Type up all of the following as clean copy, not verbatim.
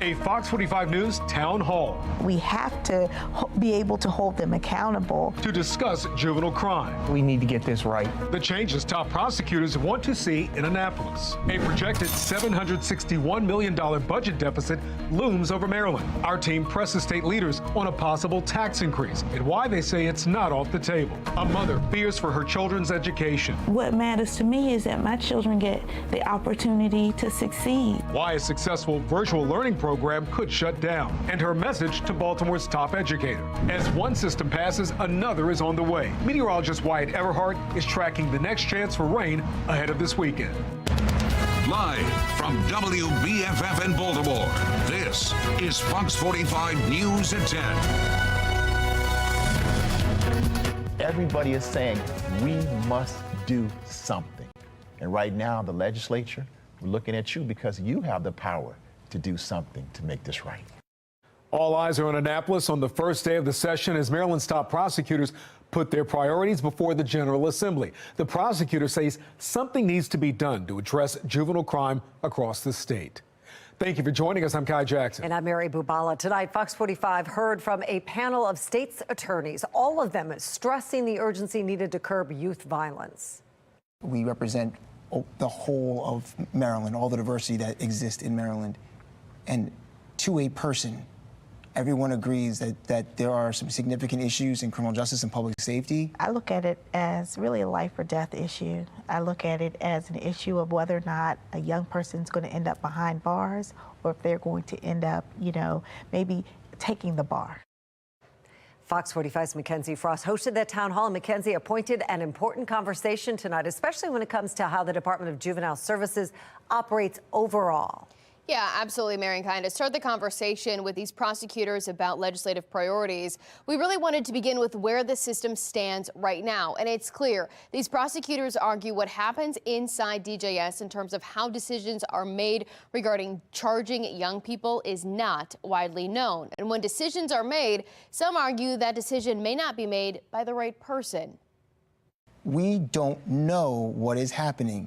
A Fox 45 News town hall We have to be able to hold them accountable. to discuss juvenile crime, We need to get this right. the changes top prosecutors want to see in Annapolis. A projected $761 million budget deficit looms over Maryland. Our team presses state leaders on a possible tax increase and why they say it's not off the table. A mother fears for her children's education. What matters to me is that my children get the opportunity to succeed. Why a successful virtual learning program could shut down, and her message to Baltimore's top educator. As one system passes, another is on the way. Meteorologist Wyatt Everhart is tracking the next chance for rain ahead of this weekend. Live from WBFF in Baltimore, this is Fox 45 News at 10. Everybody is saying we must do something. And right now, the legislature, we're looking at you because you have the power to do something to make this right. All eyes are on Annapolis on the first day of the session as Maryland's top prosecutors put their priorities before the General Assembly. The prosecutor says something needs to be done to address juvenile crime across the state. Thank you for joining us. I'm Kai Jackson. And I'm Mary Bubala. Tonight, Fox 45 heard from a panel of state's attorneys, all of them stressing the urgency needed to curb youth violence. We represent the whole of Maryland, all the diversity that exists in Maryland. And to a person, everyone agrees that there are some significant issues in criminal justice and public safety. I look at it as really a life or death issue. I look at it as an issue of whether or not a young person's going to end up behind bars or if they're going to end up, maybe taking the bar. Fox 45's Mackenzie Frost hosted that town hall. Mackenzie appointed an important conversation tonight, especially when it comes to how the Department of Juvenile Services operates overall. Yeah, absolutely, Mary and Kai. To start the conversation with these prosecutors about legislative priorities, we really wanted to begin with where the system stands right now. And it's clear these prosecutors argue what happens inside DJS in terms of how decisions are made regarding charging young people is not widely known. And when decisions are made, some argue that decision may not be made by the right person. We don't know what is happening.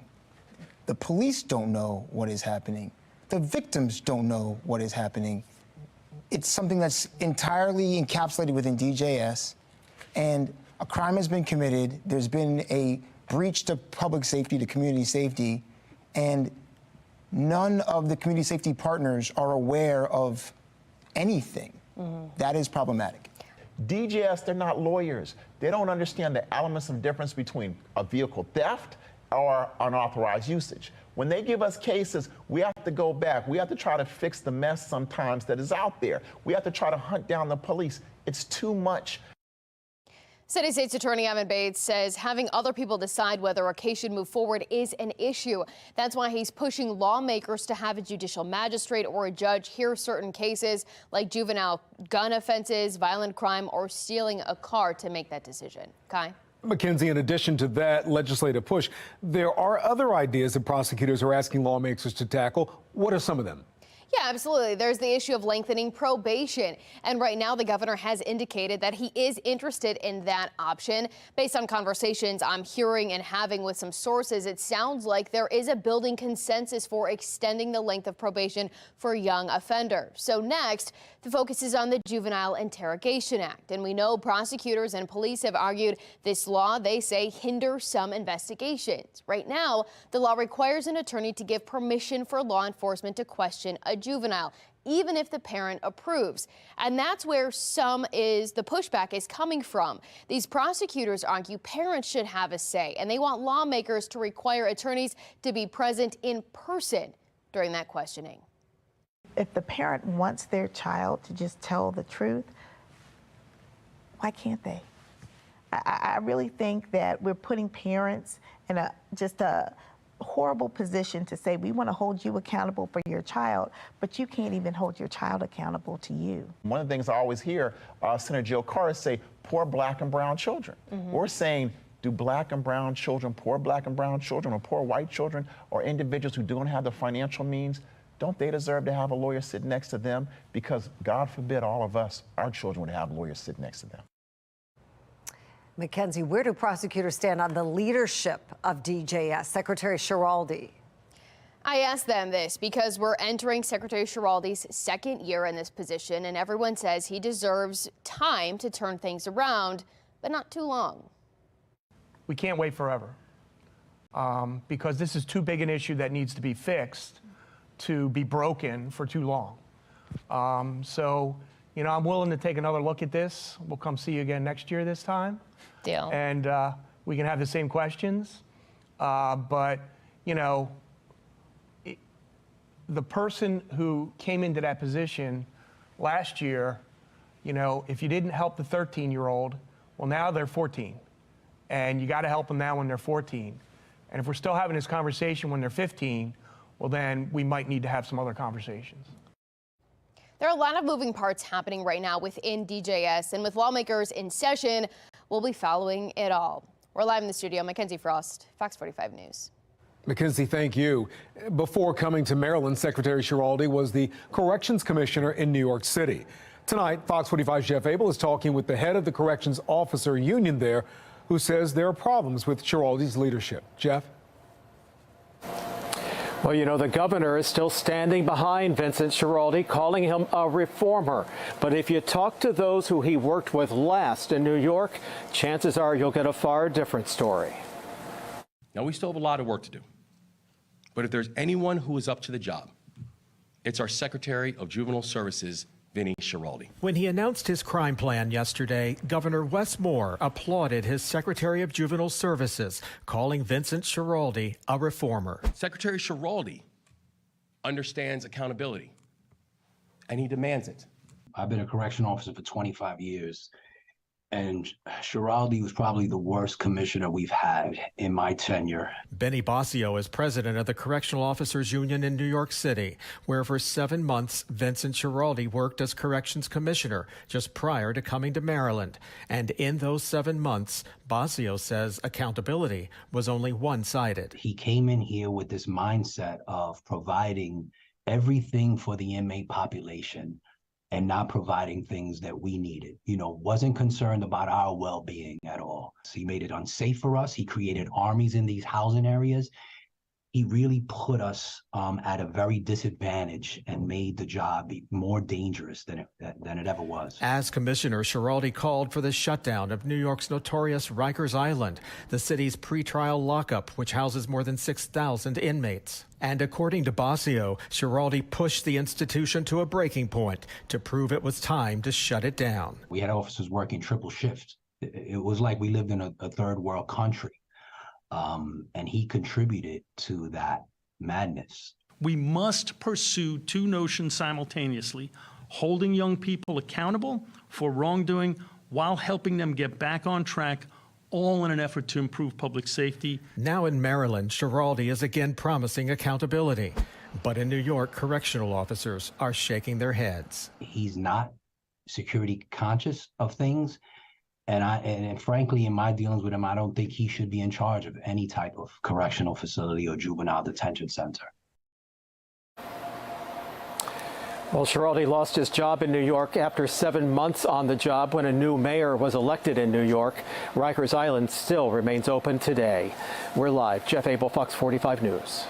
The police don't know what is happening. The victims don't know what is happening. It's something that's entirely encapsulated within DJS, and a crime has been committed. There's been a breach to public safety, to community safety, and none of the community safety partners are aware of anything. That is problematic. DJS, they're not lawyers. They don't understand the elements of difference between a vehicle theft or unauthorized usage. When they give us cases, we have to go back. We have to try to fix the mess sometimes that is out there. We have to try to hunt down the police. It's too much. City State's Attorney Evan Bates says having other people decide whether a case should move forward is an issue. That's why he's pushing lawmakers to have a judicial magistrate or a judge hear certain cases like juvenile gun offenses, violent crime, or stealing a car to make that decision. Kai? Mackenzie, in addition to that legislative push, there are other ideas that prosecutors are asking lawmakers to tackle. What are some of them? Yeah, absolutely. There's the issue of lengthening probation. And right now, the governor has indicated that he is interested in that option. Based on conversations I'm hearing and having with some sources, it sounds like there is a building consensus for extending the length of probation for young offenders. So next, the focus is on the Juvenile Interrogation Act. And we know prosecutors and police have argued this law, they say, hinders some investigations. Right now, the law requires an attorney to give permission for law enforcement to question a juvenile, even if the parent approves. And that's where the pushback is coming from. These prosecutors argue parents should have a say, and they want lawmakers to require attorneys to be present in person during that questioning. If the parent wants their child to just tell the truth, why can't they? I really think that we're putting parents in a horrible position to say we want to hold you accountable for your child, but you can't even hold your child accountable to you. One of the things I always hear Senator Jill Carter say, poor black and brown children. We're saying, do black and brown children, poor black and brown children, or poor white children, or individuals who don't have the financial means, don't they deserve to have a lawyer sit next to them? Because God forbid all of us, our children, would have lawyers sit next to them. Mackenzie, where do prosecutors stand on the leadership of DJS? Secretary Schiraldi. I asked them this because we're entering Secretary Schiraldi's second year in this position, and everyone says he deserves time to turn things around, but not too long. We can't wait forever because this is too big an issue that needs to be fixed to be broken for too long. So, you know, I'm willing to take another look at this. We'll come see you again next year this time. Deal. And we can have the same questions. But, you know, the person who came into that position last year, you know, if you didn't help the 13-year-old, well, now they're 14. And you got to help them now when they're 14. And if we're still having this conversation when they're 15, well, then we might need to have some other conversations. There are a lot of moving parts happening right now within DJS, and with lawmakers in session, we'll be following it all. We're live in the studio. Mackenzie Frost, Fox 45 News. Mackenzie, thank you. Before coming to Maryland, Secretary Schiraldi was the Corrections Commissioner in New York City. Tonight, Fox 45's Jeff Abel is talking with the head of the Corrections Officer Union there, who says there are problems with Schiraldi's leadership. Jeff? Well, you know, the governor is still standing behind Vincent Schiraldi, calling him a reformer. But if you talk to those who he worked with last in New York, chances are you'll get a far different story. Now, we still have a lot of work to do. But if there's anyone who is up to the job, it's our Secretary of Juvenile Services, Vinny Schiraldi. When he announced his crime plan yesterday, Governor Wes Moore applauded his Secretary of Juvenile Services, calling Vincent Schiraldi a reformer. Secretary Schiraldi understands accountability, and he demands it. I've been a correction officer for 25 years, and Schiraldi was probably the worst commissioner we've had in my tenure. Benny Basio is president of the Correctional Officers Union in New York City, where for 7 months Vincent Schiraldi worked as corrections commissioner just prior to coming to Maryland. And in those 7 months, Basio says accountability was only one-sided. He came in here with this mindset of providing everything for the inmate population and not providing things that we needed. You know, wasn't concerned about our well-being at all. So he made it unsafe for us. He created armies in these housing areas. He really put us at a very disadvantage and made the job more dangerous than it ever was. As commissioner, Schiraldi called for the shutdown of New York's notorious Rikers Island, the city's pretrial lockup, which houses more than 6,000 inmates. And according to Basio, Schiraldi pushed the institution to a breaking point to prove it was time to shut it down. We had officers working triple shift. It was like we lived in a third world country. And he contributed to that madness. We must pursue two notions simultaneously: holding young people accountable for wrongdoing while helping them get back on track, all in an effort to improve public safety. Now in Maryland, Schiraldi is again promising accountability. But in New York, correctional officers are shaking their heads. He's not security conscious of things. And frankly, in my dealings with him, I don't think he should be in charge of any type of correctional facility or juvenile detention center. Well, Schiraldi lost his job in New York after 7 months on the job when a new mayor was elected in New York. Rikers Island still remains open today. We're live. Jeff Abel, Fox 45 News.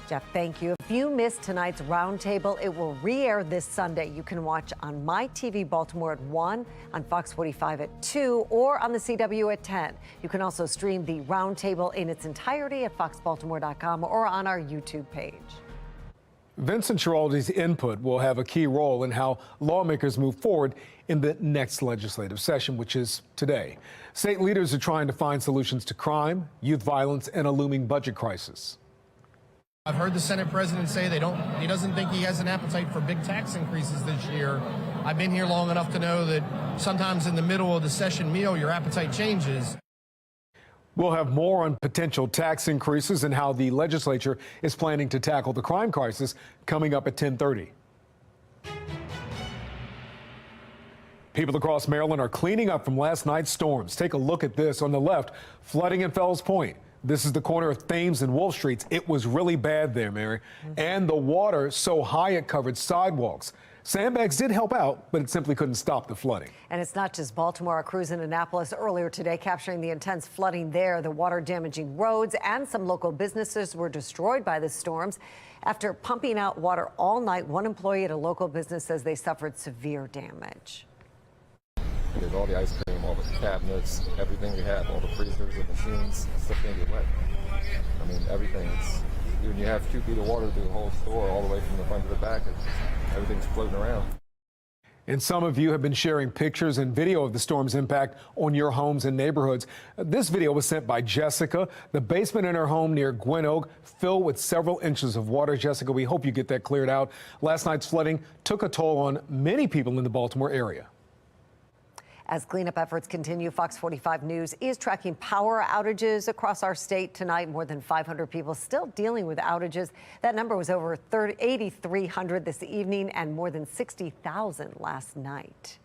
Jeff, thank you. If you missed tonight's roundtable, it will re-air this Sunday. You can watch on My TV Baltimore at 1, on Fox 45 at 2, or on the CW at 10. You can also stream the roundtable in its entirety at foxbaltimore.com or on our YouTube page. Vincent Schiraldi's input will have a key role in how lawmakers move forward in the next legislative session, which is today. State leaders are trying to find solutions to crime, youth violence, and a looming budget crisis. I've heard the Senate president say he doesn't think he has an appetite for big tax increases this year. I've been here long enough to know that sometimes in the middle of the session meal, your appetite changes. We'll have more on potential tax increases and how the legislature is planning to tackle the crime crisis coming up at 10:30. People across Maryland are cleaning up from last night's storms. Take a look at this on the left, flooding in Fells Point. This is the corner of Thames and Wolf Streets. It was really bad there, Mary. And the water so high it covered sidewalks. Sandbags did help out, but it simply couldn't stop the flooding. And it's not just Baltimore. A cruise in Annapolis earlier today capturing the intense flooding there. The water damaging roads and some local businesses were destroyed by the storms. After pumping out water all night, one employee at a local business says they suffered severe damage. There's all the ice cream, all the cabinets, everything we have, all the freezers, the machines, stuff can get wet. I mean, everything. When you have 2 feet of water through the whole store, all the way from the front to the back, everything's floating around. And some of you have been sharing pictures and video of the storm's impact on your homes and neighborhoods. This video was sent by Jessica. The basement in her home near Gwen Oak filled with several inches of water. Jessica, we hope you get that cleared out. Last night's flooding took a toll on many people in the Baltimore area. As cleanup efforts continue, Fox 45 News is tracking power outages across our state tonight. More than 500 people still dealing with outages. That number was over 8,300 this evening and more than 60,000 last night.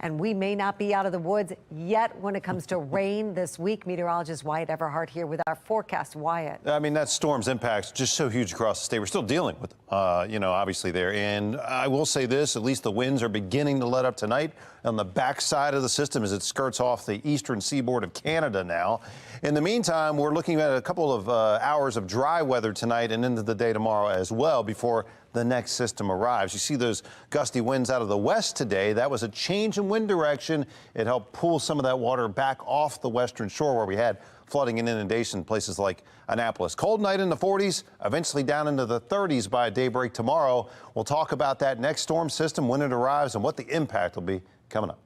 And we may not be out of the woods yet when it comes to rain this week. Meteorologist Wyatt Everhart here with our forecast. Wyatt. I mean, that storm's impact's just so huge across the state. We're still dealing with, obviously there. And I will say this, at least the winds are beginning to let up tonight on the backside of the system as it skirts off the eastern seaboard of Canada now. In the meantime, we're looking at a couple of hours of dry weather tonight and into the day tomorrow as well before the next system arrives. You see those gusty winds out of the west today. That was a change in wind direction. It helped pull some of that water back off the western shore where we had flooding and inundation in places like Annapolis. Cold night in the 40s, eventually down into the 30s by daybreak tomorrow. We'll talk about that next storm system, when it arrives, and what the impact will be coming up.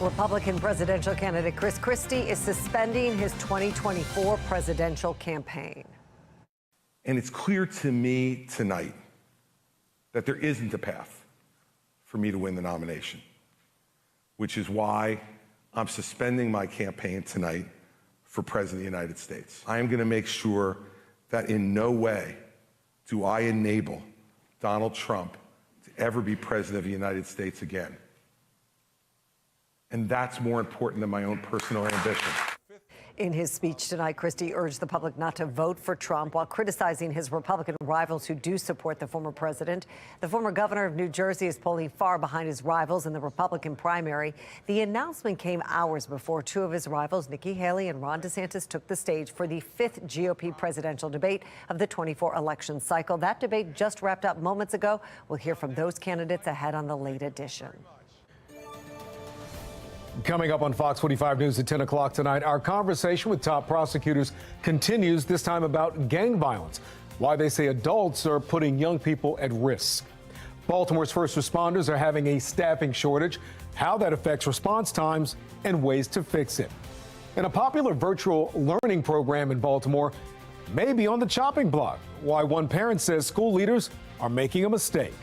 Republican presidential candidate Chris Christie is suspending his 2024 presidential campaign. And it's clear to me tonight that there isn't a path for me to win the nomination, which is why I'm suspending my campaign tonight for President of the United States. I am going to make sure that in no way do I enable Donald Trump to ever be President of the United States again. And that's more important than my own personal ambition. In his speech tonight, Christie urged the public not to vote for Trump while criticizing his Republican rivals who do support the former president. The former governor of New Jersey is polling far behind his rivals in the Republican primary. The announcement came hours before 2 of his rivals, Nikki Haley and Ron DeSantis, took the stage for the 5th GOP presidential debate of the 24 election cycle. That debate just wrapped up moments ago. We'll hear from those candidates ahead on the late edition. Coming up on Fox 45 News at 10 o'clock tonight, our conversation with top prosecutors continues, this time about gang violence, why they say adults are putting young people at risk. Baltimore's first responders are having a staffing shortage, how that affects response times, and ways to fix it. And a popular virtual learning program in Baltimore may be on the chopping block, why one parent says school leaders are making a mistake.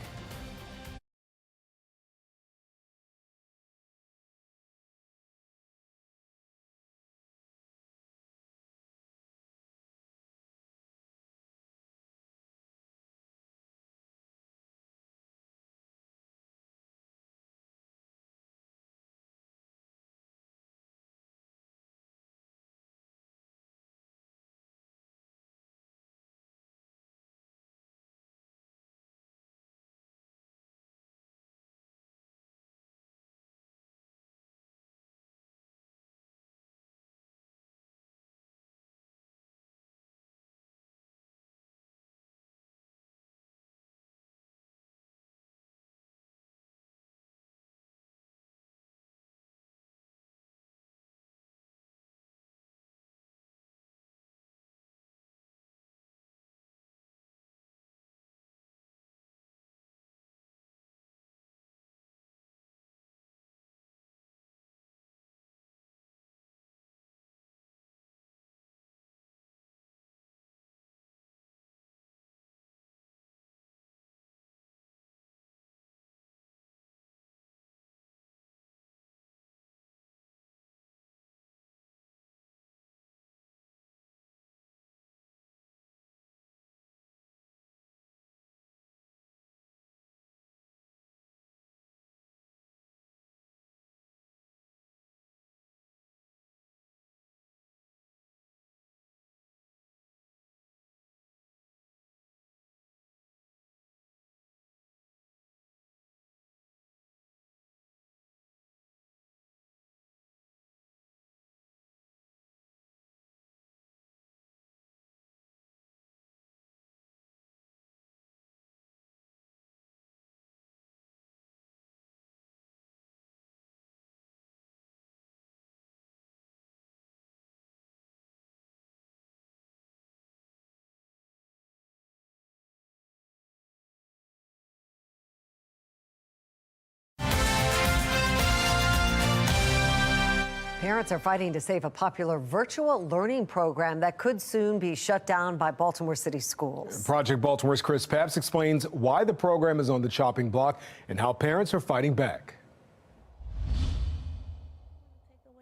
Parents are fighting to save a popular virtual learning program that could soon be shut down by Baltimore City schools. Project Baltimore's Chris Papps explains why the program is on the chopping block and how parents are fighting back.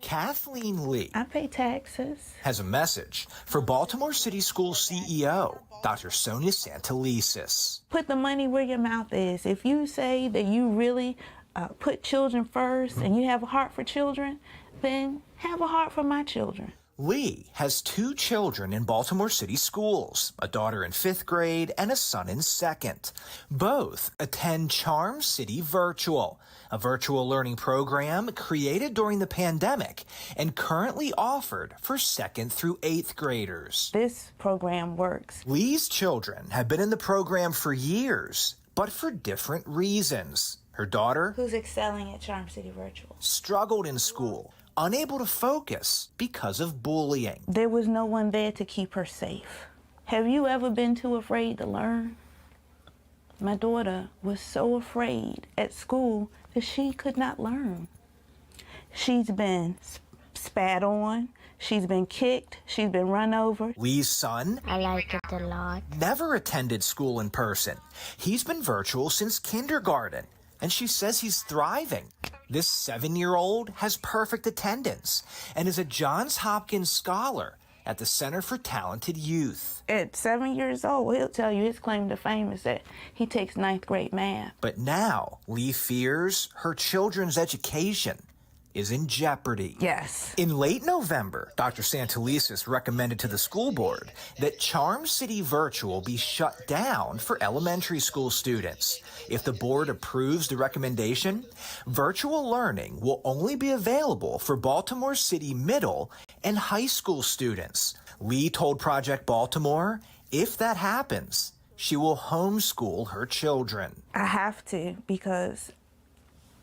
Kathleen Lee, I pay taxes, has a message for Baltimore City School CEO, Dr. Sonia Santelises. Put the money where your mouth is. If you say that you really put children first and you have a heart for children, then have a heart for my children. Lee has 2 children in Baltimore City schools, a daughter in 5th grade and a son in 2nd. Both attend Charm City Virtual, a virtual learning program created during the pandemic and currently offered for 2nd through 8th graders. This program works. Lee's children have been in the program for years, but for different reasons. Her daughter, who's excelling at Charm City Virtual, struggled in school, unable to focus because of bullying. There was no one there to keep her safe. Have you ever been too afraid to learn? My daughter was so afraid at school that she could not learn. She's been spat on, she's been kicked, she's been run over. Lee's son, I like it a lot, never attended school in person. He's been virtual since kindergarten, and she says he's thriving. This 7-year-old has perfect attendance and is a Johns Hopkins scholar at the Center for Talented Youth. At 7 years old, he'll tell you his claim to fame is that he takes 9th grade math. But now, Lee fears her children's education is in jeopardy. Yes. In late November, Dr. Santelises recommended to the school board that Charm City Virtual be shut down for elementary school students. If the board approves the recommendation, virtual learning will only be available for Baltimore City middle and high school students. Lee told Project Baltimore, if that happens, she will homeschool her children. I have to, because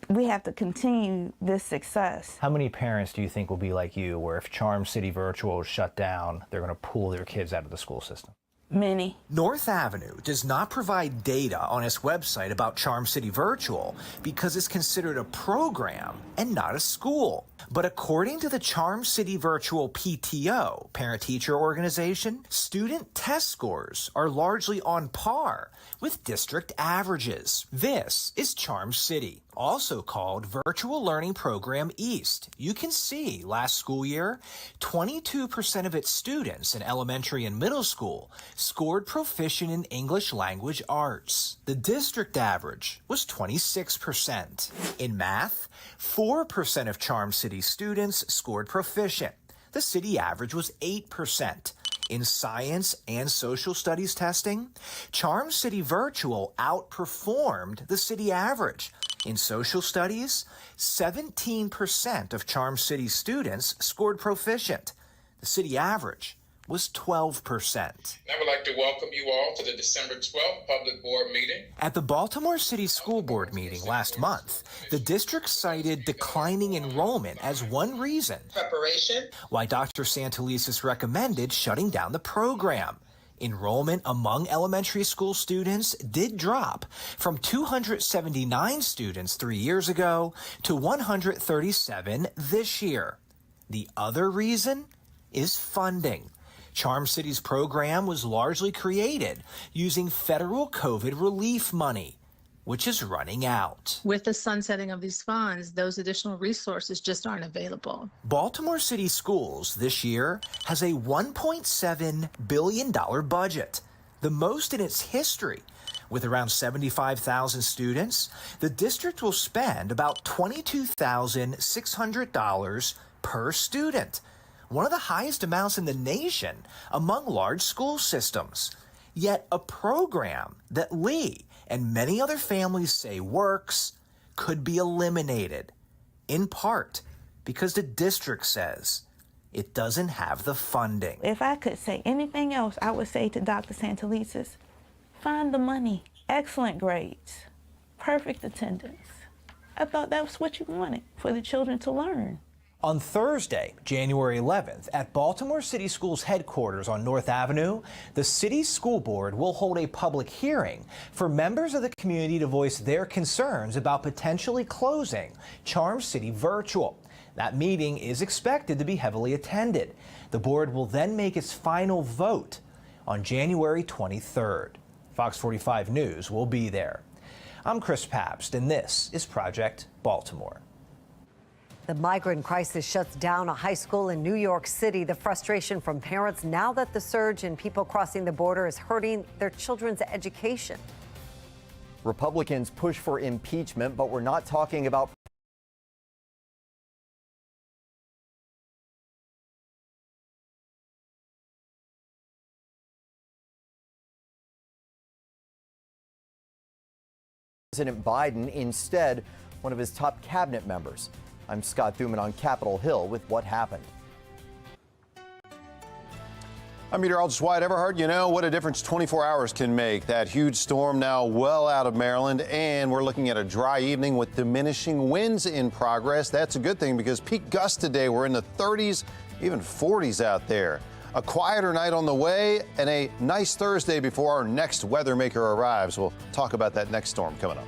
we have to continue this success. How many parents do you think will be like you, where if Charm City Virtual is shut down, they're going to pull their kids out of the school system? Many. North Avenue does not provide data on its website about Charm City Virtual because it's considered a program and not a school. But according to the Charm City Virtual PTO, parent-teacher organization, student test scores are largely on par with district averages. This is Charm City, also called Virtual Learning Program East. You can see last school year, 22% of its students in elementary and middle school scored proficient in English language arts. The district average was 26%. In math, 4% of Charm City students scored proficient. The city average was 8%. In science and social studies testing, Charm City Virtual outperformed the city average. In social studies, 17% of Charm City students scored proficient. The city average was 12%. I would like to welcome you all to the December 12th public board meeting. At the Baltimore City School Board meeting last month, the district cited declining enrollment as one reason why Dr. Santelises recommended shutting down the program. Enrollment among elementary school students did drop from 279 students 3 years ago to 137 this year. The other reason is funding. Charm City's program was largely created using federal COVID relief money, which is running out. With the sunsetting of these funds, those additional resources just aren't available. Baltimore City Schools this year has a $1.7 billion budget, the most in its history. With around 75,000 students, the district will spend about $22,600 per student, one of the highest amounts in the nation among large school systems. Yet a program that Lee and many other families say works could be eliminated, in part because the district says it doesn't have the funding. If I could say anything else, I would say to Dr. Santelises, find the money, excellent grades, perfect attendance. I thought that was what you wanted, for the children to learn. On Thursday, January 11th, at Baltimore City Schools headquarters on North Avenue, the city school board will hold a public hearing for members of the community to voice their concerns about potentially closing Charm City Virtual. That meeting is expected to be heavily attended. The board will then make its final vote on January 23rd. Fox 45 News will be there. I'm Chris Pabst, and this is Project Baltimore. The migrant crisis shuts down a high school in New York City. The frustration from parents now that the surge in people crossing the border is hurting their children's education. Republicans push for impeachment, but we're not talking about President Biden, instead, one of his top cabinet members. I'm Scott Thuman on Capitol Hill with what happened. I'm meteorologist Wyatt Everhart. You know what a difference 24 hours can make. That huge storm now well out of Maryland, and we're looking at a dry evening with diminishing winds in progress. That's a good thing because peak gusts today were in the 30s, even 40s out there. A quieter night on the way and a nice Thursday before our next weather maker arrives. We'll talk about that next storm coming up.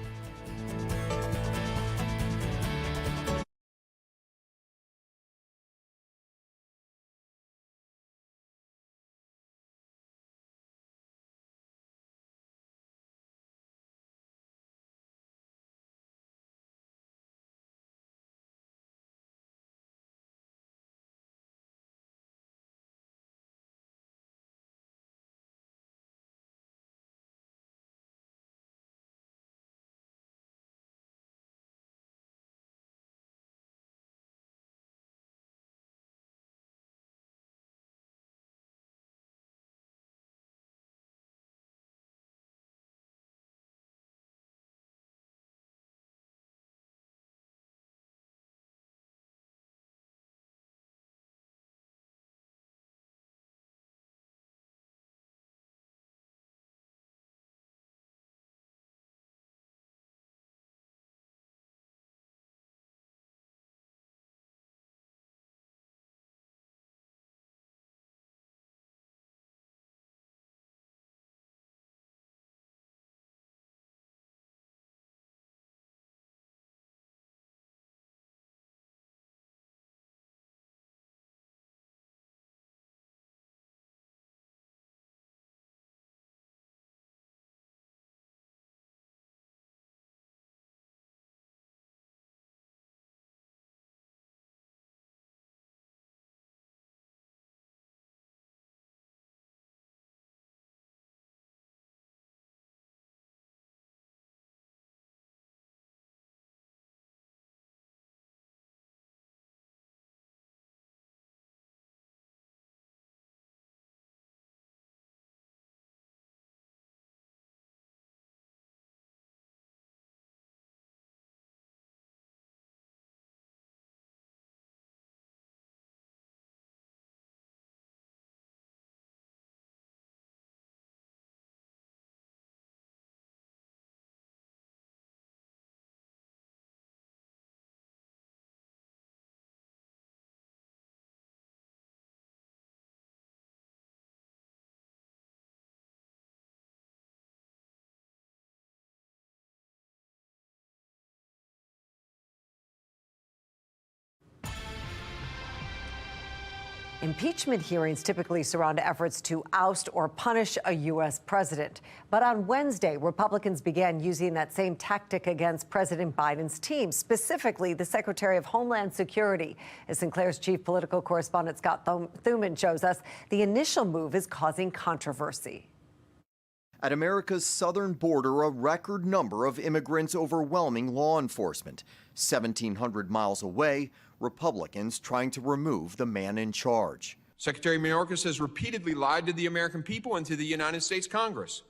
Impeachment hearings typically surround efforts to oust or punish a U.S. president. But on Wednesday, Republicans began using that same tactic against President Biden's team, specifically the Secretary of Homeland Security. As Sinclair's chief political correspondent Scott Thuman shows us, the initial move is causing controversy. At America's southern border, a record number of immigrants overwhelming law enforcement. 1,700 miles away, Republicans trying to remove the man in charge. Secretary Mayorkas has repeatedly lied to the American people and to the United States Congress.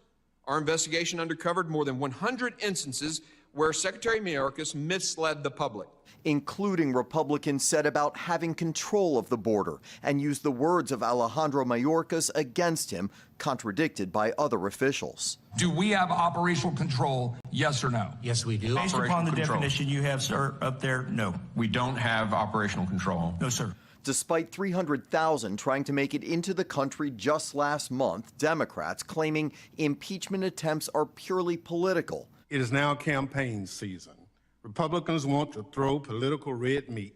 Our investigation uncovered more than 100 instances where Secretary Mayorkas misled the public, including Republicans said about having control of the border and used the words of Alejandro Mayorkas against him, contradicted by other officials. Do we have operational control, yes or no? Yes, we do. Based upon the definition you have, sir, up there, no. We don't have operational control. No, sir. Despite 300,000 trying to make it into the country just last month, Democrats claiming impeachment attempts are purely political. It is now campaign season. Republicans want to throw political red meat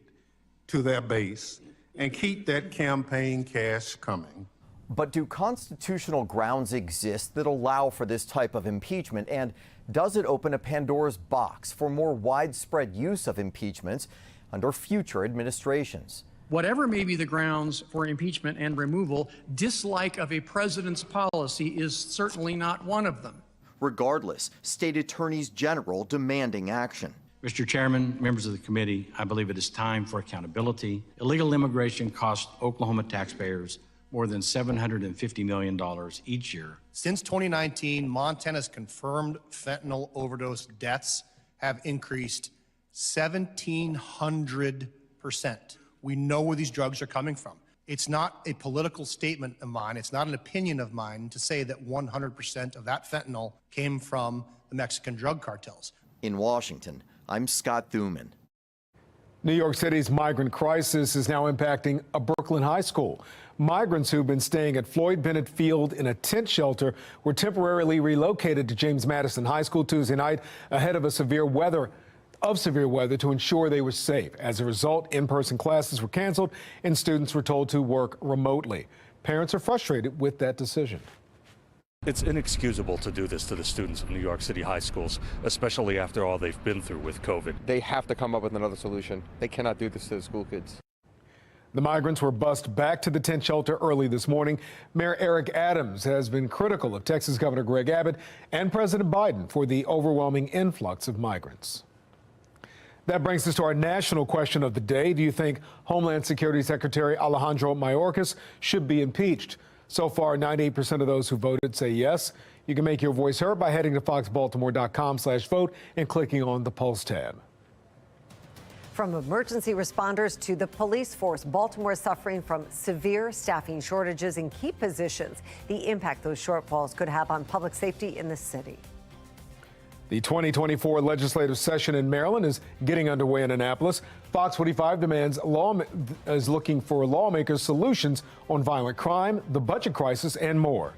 to their base and keep that campaign cash coming. But do constitutional grounds exist that allow for this type of impeachment? And does it open a Pandora's box for more widespread use of impeachments under future administrations? Whatever may be the grounds for impeachment and removal, dislike of a president's policy is certainly not one of them. Regardless, state attorneys general demanding action. Mr. Chairman, members of the committee, I believe it is time for accountability. Illegal immigration costs Oklahoma taxpayers more than $750 million each year. Since 2019, Montana's confirmed fentanyl overdose deaths have increased 1,700%. We know where these drugs are coming from. It's not a political statement of mine. It's not an opinion of mine to say that 100% of that fentanyl came from the Mexican drug cartels. In Washington, I'm Scott Thuman. New York City's migrant crisis is now impacting a Brooklyn high school. Migrants who've been staying at Floyd Bennett Field in a tent shelter were temporarily relocated to James Madison High School Tuesday night ahead of severe weather to ensure they were safe. As a result, in-person classes were canceled and students were told to work remotely. Parents are frustrated with that decision. It's inexcusable to do this to the students of New York City high schools, especially after all they've been through with COVID. They have to come up with another solution. They cannot do this to the school kids. The migrants were bused back to the tent shelter early this morning. Mayor Eric Adams has been critical of Texas Governor Greg Abbott and President Biden for the overwhelming influx of migrants. That brings us to our national question of the day. Do you think Homeland Security Secretary Alejandro Mayorkas should be impeached? So far, 98% of those who voted say yes. You can make your voice heard by heading to foxbaltimore.com/vote and clicking on the Pulse tab. From emergency responders to the police force, Baltimore is suffering from severe staffing shortages in key positions. The impact those shortfalls could have on public safety in the city. The 2024 legislative session in Maryland is getting underway in Annapolis. Fox 45 is looking for lawmakers' solutions on violent crime, the budget crisis, and more.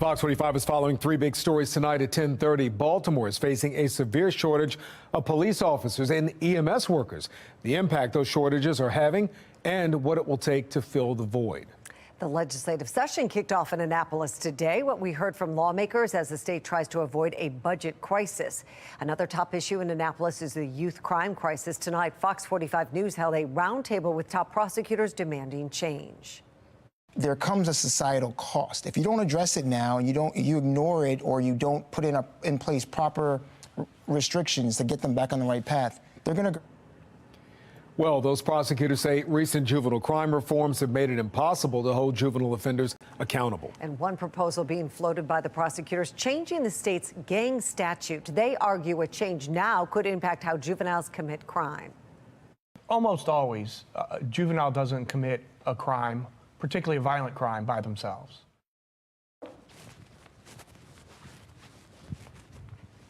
Fox 45 is following three big stories tonight at 10:30. Baltimore is facing a severe shortage of police officers and EMS workers. The impact those shortages are having and what it will take to fill the void. The legislative session kicked off in Annapolis today. What we heard from lawmakers as the state tries to avoid a budget crisis. Another top issue in Annapolis is the youth crime crisis. Tonight, Fox 45 News held a roundtable with top prosecutors demanding change. There comes a societal cost. If you don't address it now and you ignore it, or you don't put in place proper restrictions to get them back on the right path, they're going to. Well, those prosecutors say recent juvenile crime reforms have made it impossible to hold juvenile offenders accountable. And one proposal being floated by the prosecutors, changing the state's gang statute. They argue a change now could impact how juveniles commit crime. Almost always, a juvenile doesn't commit a crime, particularly a violent crime, by themselves.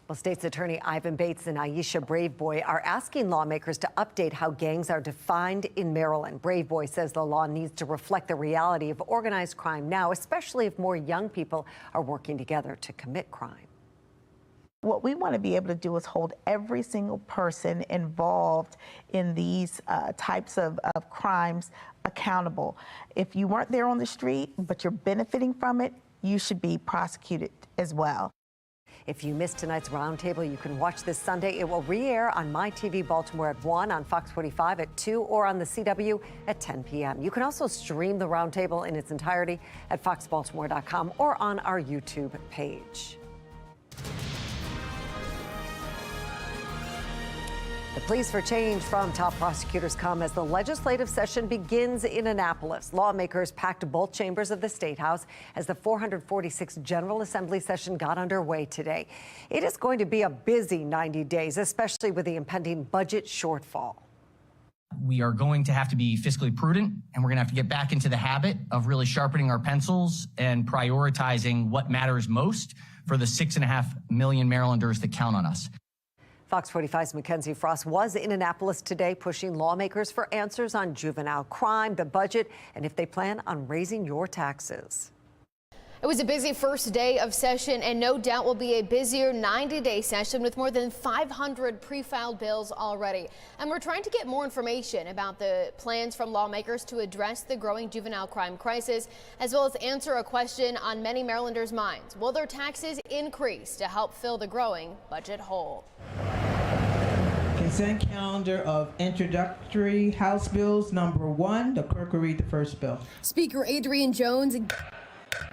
Well, State's Attorney Ivan Bates and Aisha Braveboy are asking lawmakers to update how gangs are defined in Maryland. Braveboy says the law needs to reflect the reality of organized crime now, especially if more young people are working together to commit crime. What we want to be able to do is hold every single person involved in these types of crimes accountable. If you weren't there on the street, but you're benefiting from it, you should be prosecuted as well. If you missed tonight's roundtable, you can watch this Sunday. It will re-air on My TV Baltimore at 1, on Fox 45 at 2, or on the CW at 10 p.m. You can also stream the roundtable in its entirety at foxbaltimore.com or on our YouTube page. The pleas for change from top prosecutors come as the legislative session begins in Annapolis. Lawmakers packed both chambers of the State House as the 446th General Assembly session got underway today. It is going to be a busy 90 days, especially with the impending budget shortfall. We are going to have to be fiscally prudent, and we're going to have to get back into the habit of really sharpening our pencils and prioritizing what matters most for the 6.5 million Marylanders that count on us. Fox 45's Mackenzie Frost was in Annapolis today, pushing lawmakers for answers on juvenile crime, the budget, and if they plan on raising your taxes. It was a busy first day of session, and no doubt will be a busier 90-day session with more than 500 pre-filed bills already. And we're trying to get more information about the plans from lawmakers to address the growing juvenile crime crisis, as well as answer a question on many Marylanders' minds. Will their taxes increase to help fill the growing budget hole? Consent calendar of introductory House bills. Number 1, the clerk will read the first bill. Speaker Adrian Jones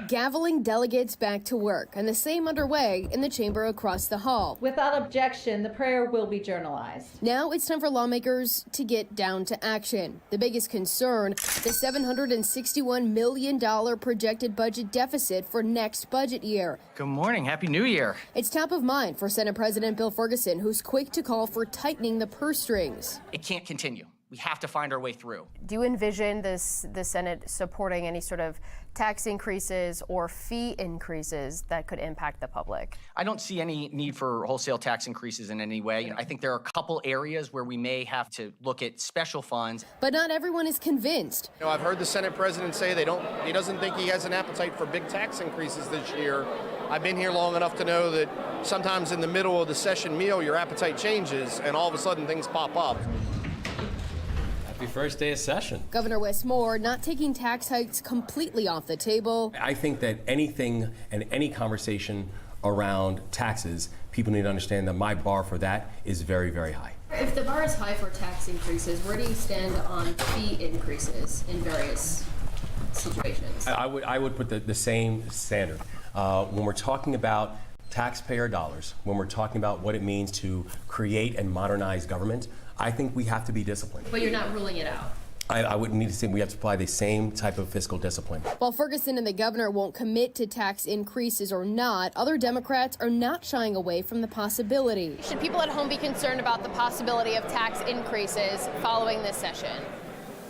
gaveling delegates back to work, and the same underway in the chamber across the hall. Without objection, the prayer will be journalized. Now it's time for lawmakers to get down to action. The biggest concern, the $761 million projected budget deficit for next budget year. Good morning. Happy New Year. It's top of mind for Senate President Bill Ferguson, who's quick to call for tightening the purse strings. It can't continue. We have to find our way through. Do you envision the Senate supporting any sort of tax increases or fee increases that could impact the public? I don't see any need for wholesale tax increases in any way. I think there are a couple areas where we may have to look at special funds. But not everyone is convinced. You know, I've heard the Senate president say he doesn't think he has an appetite for big tax increases this year. I've been here long enough to know that sometimes in the middle of the session meal, your appetite changes and all of a sudden things pop up. Happy first day of session. Governor Wes Moore not taking tax hikes completely off the table. I think that anything and any conversation around taxes, people need to understand that my bar for that is very, very high. If the bar is high for tax increases, where do you stand on fee increases in various situations? I would put the same standard. When we're talking about taxpayer dollars, when we're talking about what it means to create and modernize government, I think we have to be disciplined. But you're not ruling it out. I would need to say we have to apply the same type of fiscal discipline. While Ferguson and the governor won't commit to tax increases or not, other Democrats are not shying away from the possibility. Should people at home be concerned about the possibility of tax increases following this session?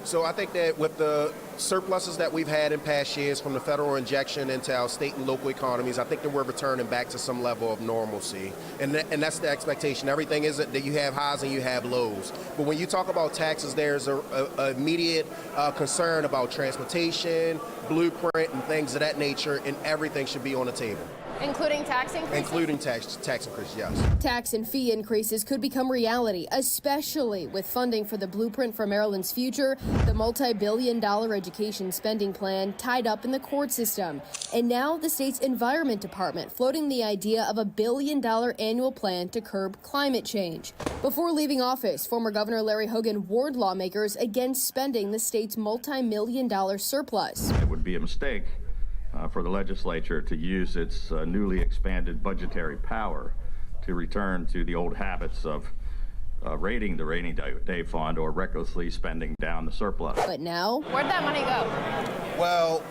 So I think that with the surpluses that we've had in past years from the federal injection into our state and local economies, I think that we're returning back to some level of normalcy. And that's the expectation. Everything isn't that you have highs and you have lows. But when you talk about taxes, there's a immediate concern about transportation, blueprint, and things of that nature, and everything should be on the table. Including tax increases? Including tax increases, yes. Tax and fee increases could become reality, especially with funding for the blueprint for Maryland's future, the multi-billion-dollar education spending plan tied up in the court system. And now the state's Environment Department floating the idea of a $1 billion annual plan to curb climate change. Before leaving office, former Governor Larry Hogan warned lawmakers against spending the state's multi-million-dollar surplus. It would be a mistake for the legislature to use its newly expanded budgetary power to return to the old habits of raiding the rainy day fund or recklessly spending down the surplus. But now, where'd that money go? Well,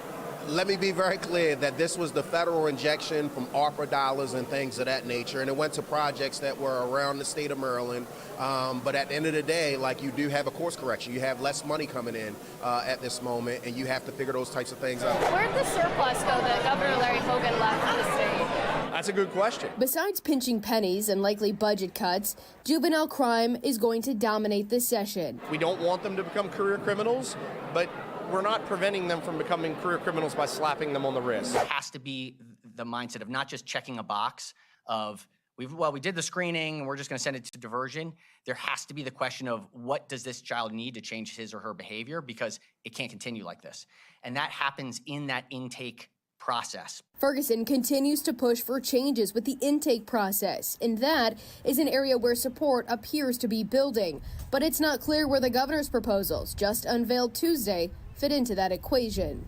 let me be very clear that this was the federal injection from ARPA dollars and things of that nature, and it went to projects that were around the state of Maryland. But at the end of the day, like, you do have a course correction. You have less money coming in at this moment, and you have to figure those types of things out. Where'd the surplus go that Governor Larry Hogan left for the state? That's a good question. Besides pinching pennies and likely budget cuts, juvenile crime is going to dominate this session. We don't want them to become career criminals, but we're not preventing them from becoming career criminals by slapping them on the wrist. It has to be the mindset of not just checking a box of, we did the screening, we're just going to send it to diversion. There has to be the question of, what does this child need to change his or her behavior? Because it can't continue like this. And that happens in that intake process. Ferguson continues to push for changes with the intake process, and that is an area where support appears to be building. But it's not clear where the governor's proposals, just unveiled Tuesday, fit into that equation.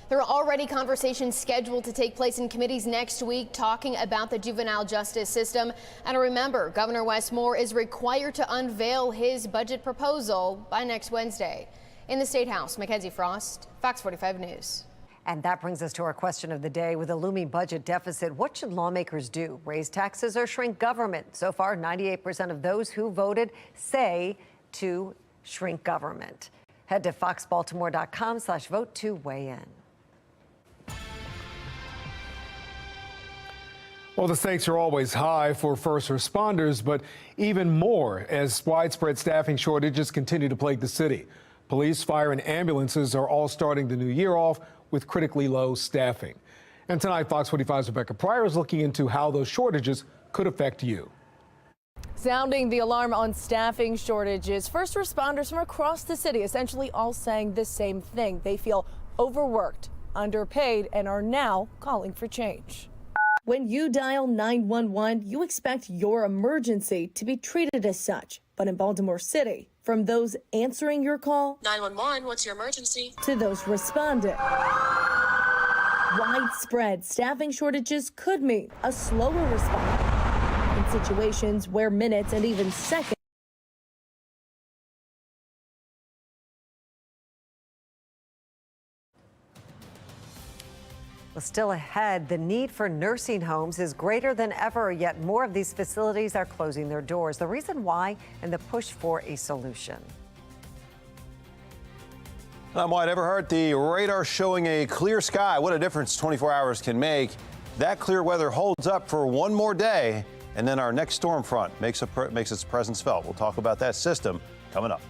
There are already conversations scheduled to take place in committees next week talking about the juvenile justice system. And remember, Governor Wes Moore is required to unveil his budget proposal by next Wednesday. In the State House, Mackenzie Frost, Fox 45 News. And that brings us to our question of the day. With a looming budget deficit, what should lawmakers do? Raise taxes or shrink government? So far, 98% of those who voted say to shrink government. Head to foxbaltimore.com/vote to weigh in. Well, the stakes are always high for first responders, but even more as widespread staffing shortages continue to plague the city. Police, fire, and ambulances are all starting the new year off with critically low staffing. And tonight, Fox 45's Rebecca Pryor is looking into how those shortages could affect you. Sounding the alarm on staffing shortages, first responders from across the city essentially all saying the same thing. They feel overworked, underpaid, and are now calling for change. When you dial 911, you expect your emergency to be treated as such. But in Baltimore City, from those answering your call, 911, what's your emergency? to those responding, widespread staffing shortages could mean a slower response in situations where minutes and even seconds Still ahead, the need for nursing homes is greater than ever, yet more of these facilities are closing their doors. The reason why and the push for a solution. I'm Wyatt Everhart. The radar showing a clear sky. What a difference 24 hours can make. That clear weather holds up for one more day, and then our next storm front makes its presence felt. We'll talk about that system coming up.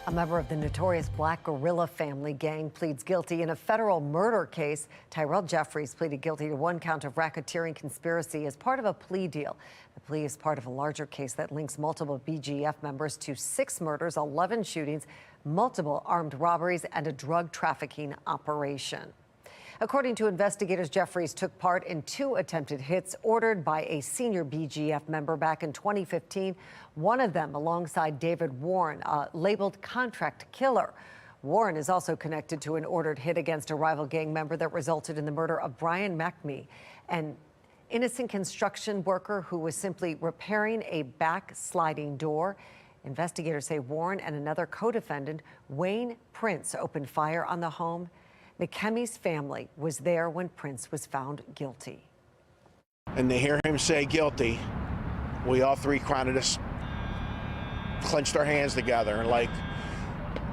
A member of the notorious Black Guerrilla family gang pleads guilty in a federal murder case. Tyrell Jeffries pleaded guilty to 1 count of racketeering conspiracy as part of a plea deal. The plea is part of a larger case that links multiple BGF members to 6 murders, 11 shootings, multiple armed robberies, and a drug trafficking operation. According to investigators, Jeffries took part in 2 attempted hits ordered by a senior BGF member back in 2015, one of them alongside David Warren, a labeled contract killer. Warren is also connected to an ordered hit against a rival gang member that resulted in the murder of Brian McMee, an innocent construction worker who was simply repairing a backsliding door. Investigators say Warren and another co-defendant, Wayne Prince, opened fire on the home. McKemmy's family was there when Prince was found guilty. And to hear him say guilty, we all 3 kind of just clenched our hands together and like,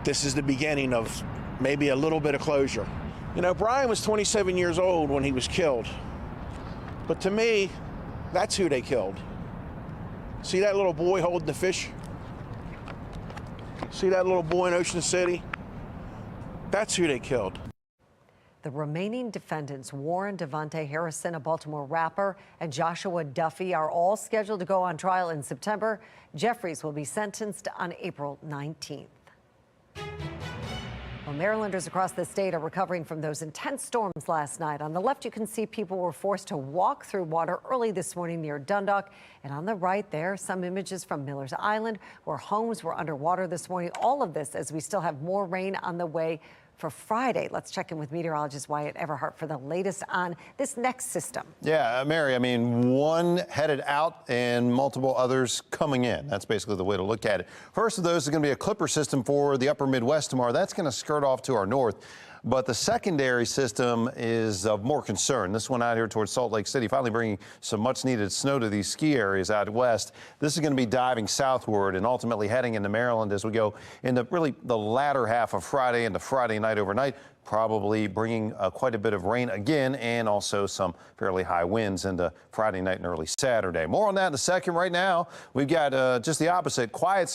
this is the beginning of maybe a little bit of closure. You know, Brian was 27 years old when he was killed. But to me, that's who they killed. See that little boy holding the fish? See that little boy in Ocean City? That's who they killed. The remaining defendants, Warren Devontae Harrison, a Baltimore rapper, and Joshua Duffy, are all scheduled to go on trial in September. Jeffries will be sentenced on April 19th. Well, Marylanders across the state are recovering from those intense storms last night. On the left, you can see people were forced to walk through water early this morning near Dundalk. And on the right there, some images from Miller's Island, where homes were underwater this morning. All of this as we still have more rain on the way for Friday. Let's check in with meteorologist Wyatt Everhart for the latest on this next system. Yeah, Mary, I mean, one headed out and multiple others coming in. That's basically the way to look at it. First of those is going to be a clipper system for the upper Midwest tomorrow. That's going to skirt off to our north. But the secondary system is of more concern. This one out here towards Salt Lake City, finally bringing some much needed snow to these ski areas out west. This is going to be diving southward and ultimately heading into Maryland as we go into really the latter half of Friday into Friday night overnight, probably bringing quite a bit of rain again and also some fairly high winds into Friday night and early Saturday. More on that in a second. Right now, we've got just the opposite, quiet